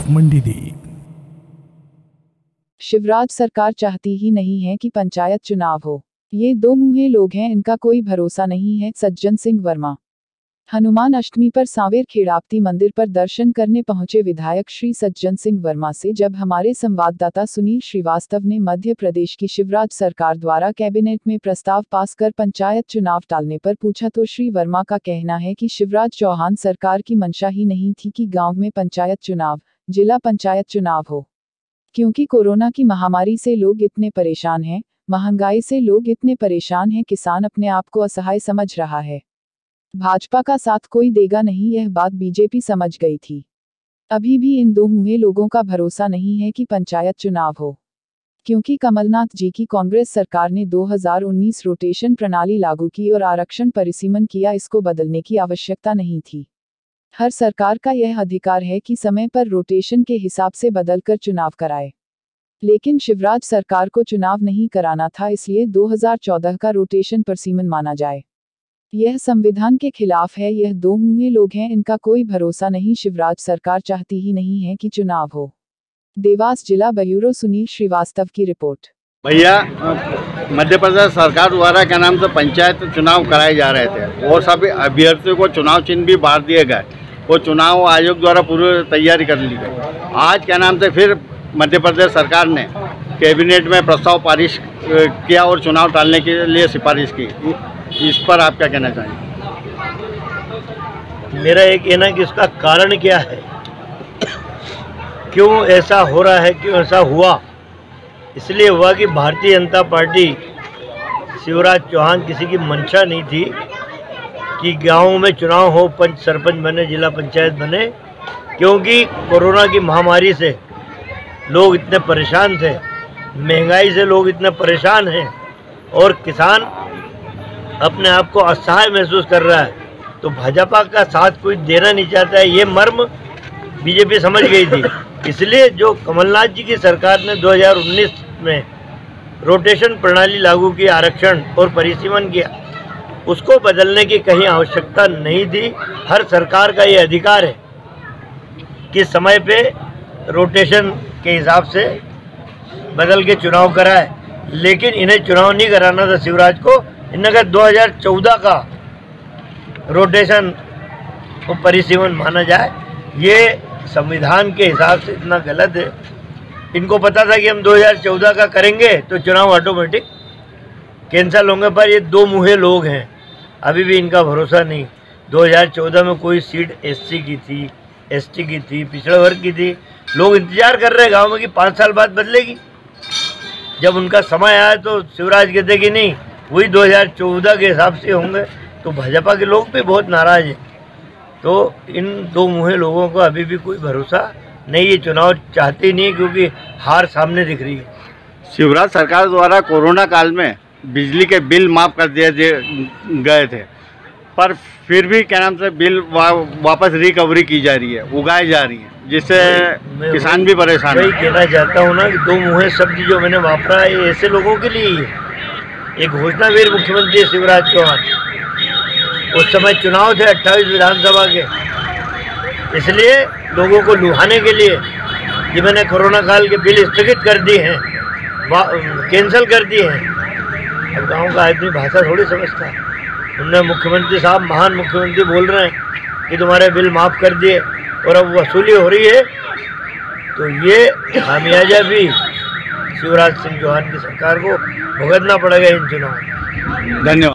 Of Mandideep. Shivraj सरकार चाहती ही नहीं है कि पंचायत चुनाव हो। ये दो मुँहे लोग हैं, इनका कोई भरोसा नहीं है। सज्जन सिंह वर्मा। हनुमान अष्टमी पर सांवेर खेड़ापती मंदिर पर दर्शन करने पहुंचे विधायक श्री सज्जन सिंह वर्मा से जब हमारे संवाददाता सुनील श्रीवास्तव ने मध्य प्रदेश की शिवराज सरकार द्वारा कैबिनेट में प्रस्ताव पास कर पंचायत चुनाव टालने पर पूछा तो श्री वर्मा का कहना है कि शिवराज चौहान सरकार की मंशा ही नहीं थी कि गाँव में पंचायत चुनाव, जिला पंचायत चुनाव हो, क्योंकि कोरोना की महामारी से लोग इतने परेशान हैं, महंगाई से लोग इतने परेशान हैं, किसान अपने आप को असहाय समझ रहा है। भाजपा का साथ कोई देगा नहीं, यह बात बीजेपी समझ गई थी। अभी भी इन दो मुँहे लोगों का भरोसा नहीं है कि पंचायत चुनाव हो, क्योंकि कमलनाथ जी की कांग्रेस सरकार ने 2019 रोटेशन प्रणाली लागू की और आरक्षण परिसीमन किया। इसको बदलने की आवश्यकता नहीं थी। हर सरकार का यह अधिकार है कि समय पर रोटेशन के हिसाब से बदलकर चुनाव कराए, लेकिन शिवराज सरकार को चुनाव नहीं कराना था, इसलिए 2014 का रोटेशन परिसीमन माना जाए। यह संविधान के खिलाफ है। यह दो मुँहे लोग हैं, इनका कोई भरोसा नहीं। शिवराज सरकार चाहती ही नहीं है कि चुनाव हो। देवास जिला ब्यूरो सुनील श्रीवास्तव की रिपोर्ट। भैया, मध्य प्रदेश सरकार द्वारा क्या नाम से पंचायत चुनाव कराए जा रहे थे और सभी अभ्यर्थियों को चुनाव चिन्ह भी बांट दिए गए। वो चुनाव आयोग द्वारा पूरी तैयारी कर ली गई। आज क्या नाम से फिर मध्य प्रदेश सरकार ने कैबिनेट में प्रस्ताव पारित किया और चुनाव टालने के लिए सिफारिश की। इस पर आप क्या कहना चाहेंगे? मेरा ये कहना है कि इसका कारण क्या है, क्यों ऐसा हो रहा है, क्यों ऐसा हुआ। इसलिए हुआ कि भारतीय जनता पार्टी, शिवराज चौहान किसी की मंशा नहीं थी कि गाँव में चुनाव हो, पंच सरपंच बने, जिला पंचायत बने, क्योंकि कोरोना की महामारी से लोग इतने परेशान थे, महंगाई से लोग इतने परेशान हैं और किसान अपने आप को असहाय महसूस कर रहा है। तो भाजपा का साथ कोई देना नहीं चाहता है, ये मर्म बीजेपी समझ गई थी। इसलिए जो कमलनाथ जी की सरकार ने 2019 में रोटेशन प्रणाली लागू की, आरक्षण और परिसीमन किया, उसको बदलने की कहीं आवश्यकता नहीं थी। हर सरकार का ये अधिकार है कि समय पे रोटेशन के हिसाब से बदल के चुनाव कराए, लेकिन इन्हें चुनाव नहीं कराना था शिवराज को। इन्होंने कहा 2014 का रोटेशन को परिसीमन माना जाए। ये संविधान के हिसाब से इतना गलत है। इनको पता था कि हम 2014 का करेंगे तो चुनाव ऑटोमेटिक कैंसिल होंगे, पर ये दो मुँहे लोग हैं, अभी भी इनका भरोसा नहीं। 2014 में कोई सीट एससी की थी, एसटी की थी, पिछड़े वर्ग की थी। लोग इंतजार कर रहे हैं गाँव में कि 5 साल बाद बदलेगी। जब उनका समय आया तो शिवराज कहते कि नहीं, वही 2014 के हिसाब से होंगे। तो भाजपा के लोग भी बहुत नाराज हैं। तो इन दो मुँहे लोगों को अभी भी कोई भरोसा नहीं, ये चुनाव चाहती नहीं, क्योंकि हार सामने दिख रही है। शिवराज सरकार द्वारा कोरोना काल में बिजली के बिल माफ़ कर दिए गए थे, पर फिर भी क्या नाम से बिल वापस रिकवरी की जा रही है, उगाई जा रही है, जिससे किसान भी परेशान है। वही कहना चाहता हूँ ना कि दो मुँहे शब्द जो मैंने वापरा है, ये ऐसे लोगों के लिए ही है। एक घोषणावीर मुख्यमंत्री शिवराज चौहान, उस समय चुनाव थे 28 विधानसभा के, इसलिए लोगों को लुभाने के लिए कि मैंने कोरोना काल के बिल स्थगित कर दिए हैं, कैंसिल कर दिए हैं। अब गांव का आदमी भाषा थोड़ी समझता है। उन्होंने मुख्यमंत्री साहब, महान मुख्यमंत्री बोल रहे हैं कि तुम्हारे बिल माफ़ कर दिए और अब वसूली हो रही है। तो ये खामियाजा भी शिवराज सिंह चौहान की सरकार को भुगतना पड़ेगा इन चुनाव। धन्यवाद।